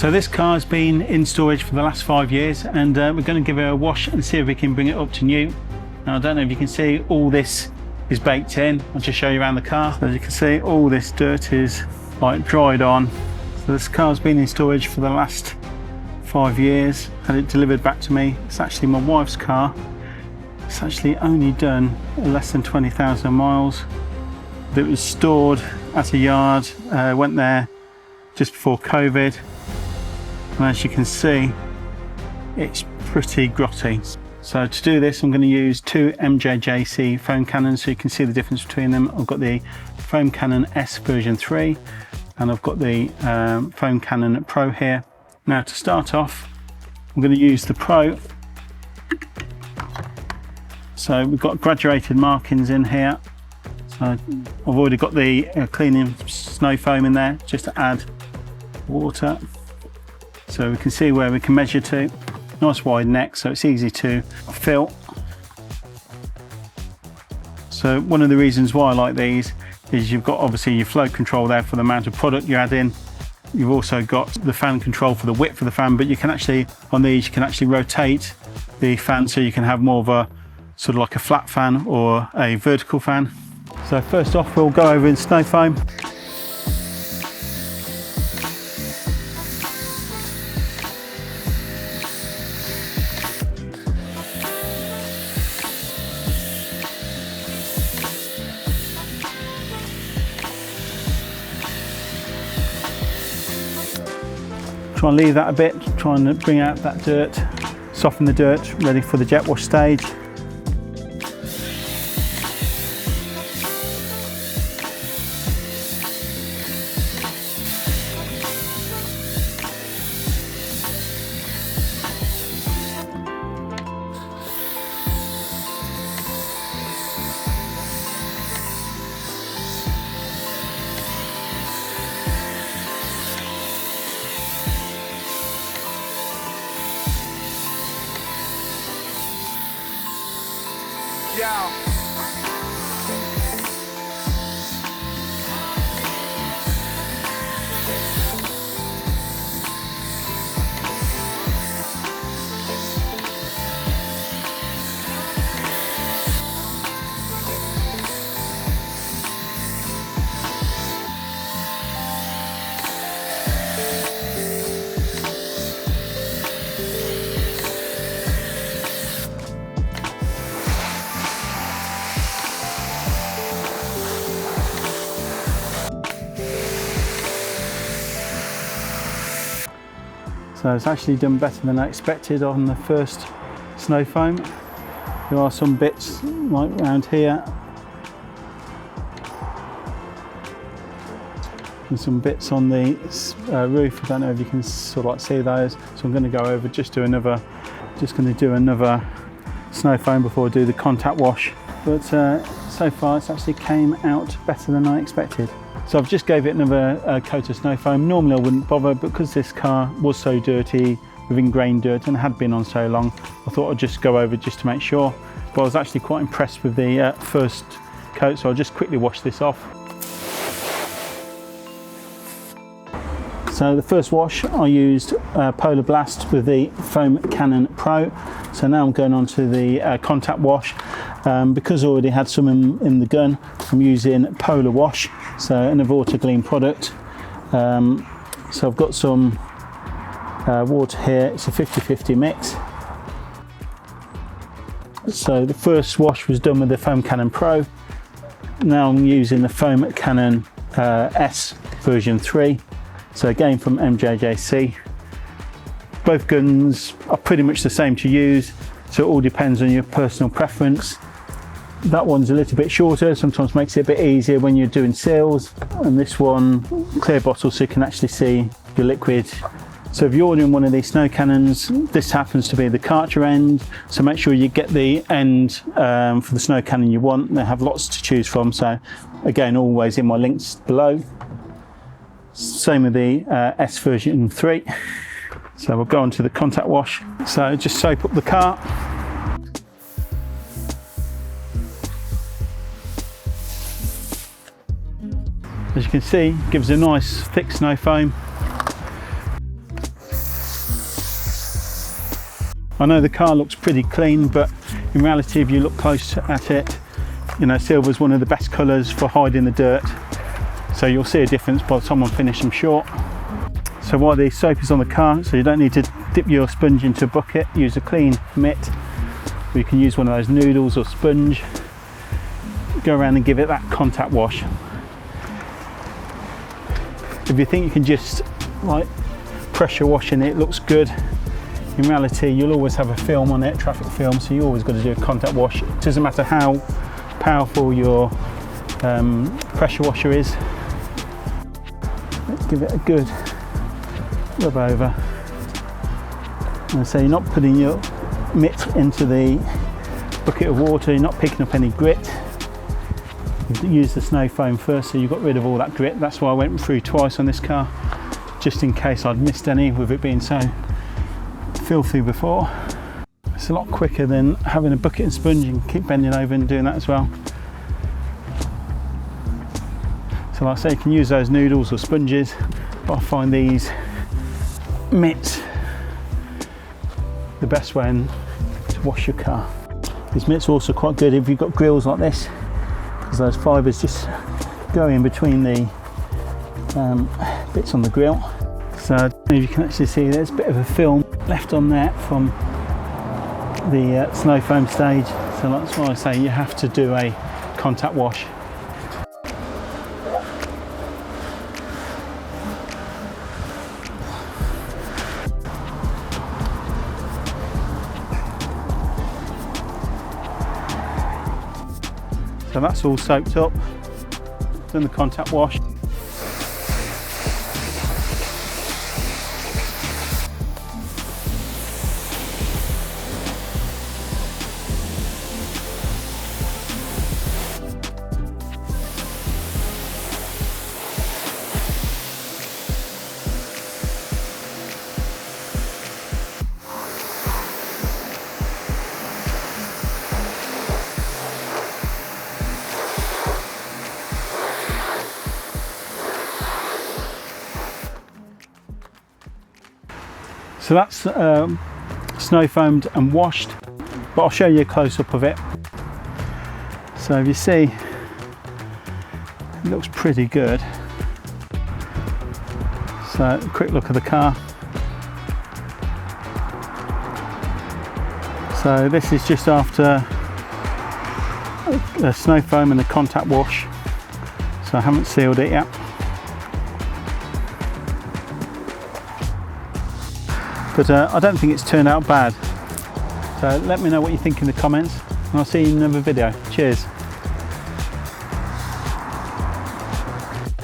So this car has been in storage for the last 5 years, and we're going to give it a wash and see if we can bring it up to new. Now I don't know if you can see, all this is baked in. I'll just show you around the car. As you can see, all this dirt is like dried on. So this car's been in storage for the last 5 years. Had it delivered back to me. It's actually my wife's car. It's actually only done less than 20,000 miles. It was stored at a yard, went there just before COVID. And as you can see, it's pretty grotty. So to do this, I'm going to use two MJJC foam cannons so you can see the difference between them. I've got the foam cannon S version 3 and I've got the foam cannon Pro here. Now to start off, I'm going to use the Pro. So we've got graduated markings in here. So I've already got the cleaning snow foam in there just to add water. So we can see where we can measure to. Nice wide neck, so it's easy to fill. So one of the reasons why I like these is you've got obviously your flow control there for the amount of product you add in. You've also got the fan control for the width of the fan, but you can actually, on these, you can actually rotate the fan so you can have more of a sort of like a flat fan or a vertical fan. So first off, we'll go over in snow foam. Try and leave that a bit, try and bring out that dirt, soften the dirt, ready for the jet wash stage. So it's actually done better than I expected on the first snow foam. There are some bits like around here and some bits on the roof. I don't know if you can sort of like see those. So I'm going to go over, just going to do another snow foam before I do the contact wash. But so far it's actually came out better than I expected. So I've just gave it another coat of snow foam. Normally I wouldn't bother, but because this car was so dirty with ingrained dirt and had been on so long, I thought I'd just go over just to make sure. But I was actually quite impressed with the first coat, so I'll just quickly wash this off. So the first wash I used Polar Blast with the Foam Cannon Pro. So now I'm going on to the contact wash. Because I already had some in the gun, I'm using Polar Wash, so another Autoclean product. So I've got some water here, it's a 50-50 mix. So the first wash was done with the Foam Cannon Pro. Now I'm using the Foam Cannon S version 3. So again from MJJC. Both guns are pretty much the same to use, so it all depends on your personal preference. That one's a little bit shorter, sometimes makes it a bit easier when you're doing seals, and this one, clear bottle so you can actually see your liquid. So if you're ordering one of these snow cannons, this happens to be the Karcher end, so make sure you get the end for the snow cannon you want. They have lots to choose from, so again, always in my links below. Same with the S version 3. So we'll go on to the contact wash. So just soap up the car. As you can see, it gives a nice thick snow foam. I know the car looks pretty clean, but in reality, if you look close at it, you know, silver is one of the best colours for hiding the dirt. So you'll see a difference by the time I finish them short. So while the soap is on the car, so you don't need to dip your sponge into a bucket, use a clean mitt. Or you can use one of those noodles or sponge. Go around and give it that contact wash. If you think you can just like pressure washing it looks good, in reality you'll always have a film on it, traffic film, so you always got to do a contact wash. It doesn't matter how powerful your pressure washer is. Let's give it a good rub over. And so you're not putting your mitt into the bucket of water, you're not picking up any grit. You use the snow foam first, so you got rid of all that grit. That's why I went through twice on this car, just in case I'd missed any with it being so filthy before. It's a lot quicker than having a bucket and sponge. You can keep bending over and doing that as well. So like I say, you can use those noodles or sponges, but I find these mitts the best way to wash your car. These mitts are also quite good if you've got grills like this, because those fibres just go in between the bits on the grill. So if you can actually see, there's a bit of a film left on there from the snow foam stage. So that's why I say you have to do a contact wash. So that's all soaked up, done the contact wash. So that's snow foamed and washed, but I'll show you a close-up of it. So if you see, it looks pretty good. So a quick look at the car. So this is just after a snow foam and a contact wash. So I haven't sealed it yet. But I don't think it's turned out bad. So let me know what you think in the comments, and I'll see you in another video. Cheers.